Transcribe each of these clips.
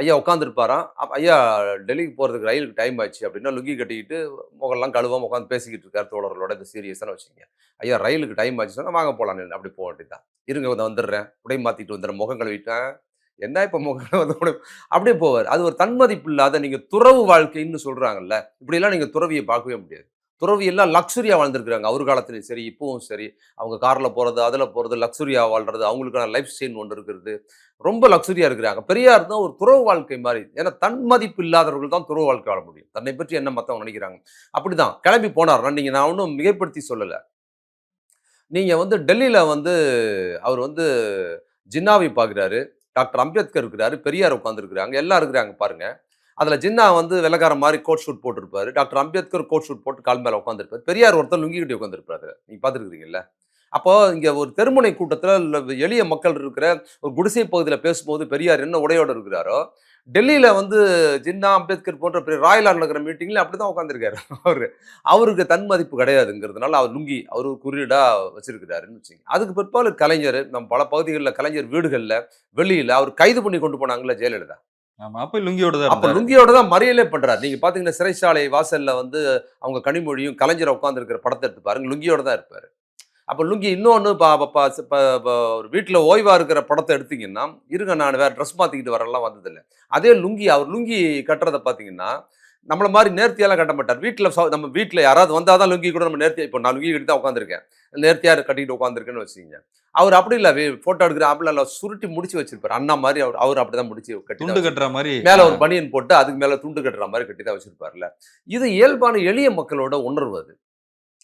ஐயா உட்காந்துருப்பாராம். ஐயா டெல்லிக்கு போறதுக்கு ரயிலுக்கு டைம் ஆச்சு அப்படின்னா, லுங்கி கட்டிக்கிட்டு முகம்லாம் கழுவாம உட்காந்து பேசிக்கிட்டு இருக்காரு தோழர்களோட. இது சீரியஸான்னு வச்சுக்கங்க. ஐயா ரயிலுக்கு டைம் ஆச்சு சொன்னா, வாங்க போலாம்ன்னு அப்படி போ வேண்டியது தான். இருங்க இதோ வந்துடுறேன். உடை மாத்திட்டு வந்துடுறேன். முகம் கழுவிட்டேன். என்ன இப்ப முகம் கழுவ அப்படியே போவாரு. அது ஒரு தன்மதிப்பு இல்லாத நீங்க துறவு வாழ்க்கைன்னு சொல்றாங்கல்ல. இப்படியெல்லாம் நீங்க துறவிய பார்க்கவே முடியாது. துறவி எல்லாம் லக்ஸரியா வாழ்ந்திருக்கிறாங்க. அவர் காலத்திலயும் சரி, இப்பவும் சரி. அவங்க கார்ல போறது, அதுல போறது, லக்ஸரியா வாழ்றது, அவங்களுக்கான லைஃப் ஸ்டைல்ன்னு ஒண்ணு இருக்கிறது. ரொம்ப லக்ஸரியா இருக்கிறாங்க. பெரியார் தான் ஒரு துறவு வாழ்க்கை மாரி. ஏன்னா தன்மதிப்பு இல்லாதவர்கள் தான் துறவு வாழ்க்கை வாழ முடியும். தன்னை பற்றி என்ன மத்தவங்க நினைக்கிறாங்க. அப்படிதான் கிளம்பி போனார். நான் ஒண்ணும் மிகைப்படுத்தி சொல்லல. நீங்க வந்து டெல்லியில வந்து அவர் வந்து ஜின்னாவை பார்க்கிறாரு. டாக்டர் அம்பேத்கர் இருக்கிறாரு. பெரியார் உட்கார்ந்திருக்கிறாங்க. எல்லாம் இருக்கிறாங்க பாருங்க. அதுல ஜின்னா வந்து வெள்ளைக்காரன் மாரி கோட் ஷூட் போட்டிருப்பாரு. டாக்டர் அம்பேத்கர் கோட் ஷூட் போட்டு கால் மேல உட்கார்ந்திருப்பாரு. பெரியார் ஒருத்தர் லுங்கி கட்டி உட்கார்ந்திருப்பாரு. நீங்க பார்த்திருக்கிறீங்கல்ல? அப்போ இங்க ஒரு தெருமுனை கூட்டத்துல எளிய மக்கள் இருக்கிற ஒரு குடிசை பகுதியில பேசும்போது பெரியார் என்ன உடையோட இருக்கிறாரோ, டெல்லியில வந்து ஜின்னா, அம்பேத்கர் போன்ற பெரிய ராயலா நடக்கிற மீட்டிங்ல அப்படிதான் உட்கார்ந்திருக்காரு அவரு. அவருக்கு தன் மதிப்பு கிடையாதுங்கிறதுனால அவர் லுங்கி அவர் ஒரு குறியீடா வச்சிருக்கிறாருன்னு வச்சுக்கங்க. அதுக்கு பிற்பாடு கலைஞர் நம்ம பல பகுதிகள்ல கலைஞர் வீடுகள்ல, வெளியில அவர் கைது பண்ணி கொண்டு போனாங்கல்ல ஜெயலலிதா. ஆமா. அப்ப லுங்கியோட தான் அப்ப இருந்தாரு. லுங்கியோட தான் மறியலே பண்றாரு. நீங்க பாத்தீங்கன்னா சிறைச்சாலை வாசல்ல வந்து அவங்க கனிமொழியும் கலைஞர் உட்கார்ந்திருக்கிற படத்த எடுத்து பாருங்க. லுங்கியோட தான் இருப்பாரு. அப்ப லுங்கி இன்னொன்னு ப ப ப ப ப ஒரு வீட்ல ஓய்வா இருக்கிற படத்த எடுத்தீங்கன்னா, இருங்க நான் வேற ட்ரெஸ் மாத்திக்கிட்டு வரேன்லாம் வந்ததில்ல. அதே லுங்கி அவர் லுங்கி கட்டுறத பார்த்தீங்கன்னா, நம்மள மாரி நேர்த்தியாலாம் கட்ட மாட்டார். நம்ம வீட்ல யாராவது வந்தா தான் லுங்கி கூட நம்ம நேர்த்தியா இப்போ நான் லுங்கி கட்டி தான் உட்காந்துருக்கேன். நேர்த்தியா கட்டிக்கிட்டு உட்காந்துருக்கேன்னு வச்சுக்கங்க. அவர் அப்படி இல்ல ஃபோட்டோ எடுக்கிற அப்படிலாம் இல்ல சுருட்டி முடிச்சு வச்சிருப்பாரு. அண்ணா மாரி அவர் அப்படிதான் முடிச்சு கட்டி தான் துண்டு கட்டுற வச்சிருப்பாரு. மாரி. மேல ஒரு பனியன் போட்டு அதுக்கு மேல துண்டு கட்டுற மாரி கட்டி தான் வச்சிருப்பார்ல. இது இயல்பான எளிய மக்களோட உணர்வு அது.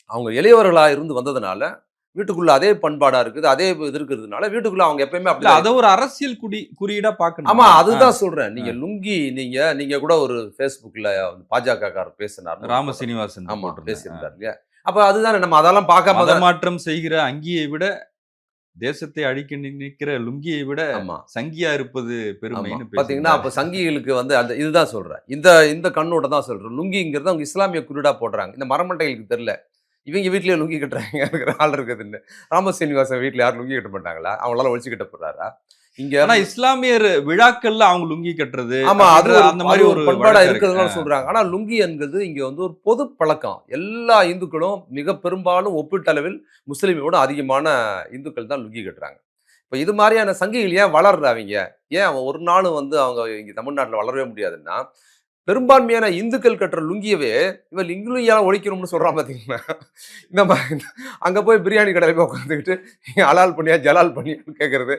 அவங்க எளியவர்களா இருந்து வந்ததுனால வீட்டுக்குள்ள அதே பண்பாடா இருக்குது. அதே இது இருக்கிறதுனால, வீட்டுக்குள்ள அவங்க எப்பயுமே இல்ல அப்படிதான் அத ஒரு அரசியல் குறியீடா ஆமா, பார்க்கணுமா? அதுதான் சொல்றேன். ஆ. நீங்க லுங்கி நீங்க கூட ஒரு Facebookல பாஜகக்காரர் பேசினார்ன்னு ஒரு ராம போட்டோ. சீனிவாசன் ஆமா, போட்டிருந்தேன். பேசியிருந்தார் இல்லையா? அப்ப அதுதானே நம்ம அதெல்லாம் பார்க்காம தான் மதமாற்றம் செய்கிற அங்கியை விட, தேசத்தை அழிக்க நினைக்கிற லுங்கியை விட, ஆமா, சங்கியா இருப்பது ஆமா. பெருமைன்னு பார்த்தீங்கன்னா, பேசியிருந்தாரு. அப்ப சங்கிகளுக்கு வந்து அந்த இதுதான் சொல்றேன். இந்த இந்த கண்ணோட தான் சொல்றேன். லுங்கிங்கிறது அவங்க இஸ்லாமிய குறியீடா போடுறாங்க. இந்த மரமட்டைகளுக்கு தெரியல. இவங்க வீட்லயே லுங்கி கட்டுறாங்க இருக்கிற ஆள் இருக்குதுன்னு. ராம சீனிவாசன் வீட்ல யாரும் லுங்கி கட்ட மாட்டாங்களா? அவங்களால ஒழிச்சு கட்ட போறாரா? இங்க ஆனா இஸ்லாமியர் விழாக்கள்ல அவங்க லுங்கி கட்டுறது, ஆமா. அது ஒரு அந்த அது மாரி ஒரு ஒரு பண்பாடா வழக்கம் இருக்கு. இருக்கிறதுனால சொல்றாங்க. ஆனா லுங்கி என்கிறது இங்க வந்து ஒரு பொது பழக்கம். எல்லா இந்துக்களும் மிக பெரும்பாலும் ஒப்பீட்டளவில் முஸ்லீமை விட அதிகமான இந்துக்கள் தான் லுங்கி கட்டுறாங்க. இப்ப இது மாரியான சங்கிகள் ஏன் வளர்ல அவைங்க? ஏன் அவன் ஒரு நாளும் வந்து அவங்க இங்க தமிழ்நாட்டுல வளரவே முடியாதுன்னா, பெரும்பான்மையான இந்துக்கள் கட்டுற லுங்கியவே, இவன் லுங்கியெல்லாம் ஒழிக்கணும்னு சொல்றான் பார்த்தீங்களா? இந்த அங்க போய் பிரியாணி கடையில போய் உட்காந்துக்கிட்டு, ஹலால் பண்ணியா, ஜலால் பண்ணியான்னு கேட்கறது.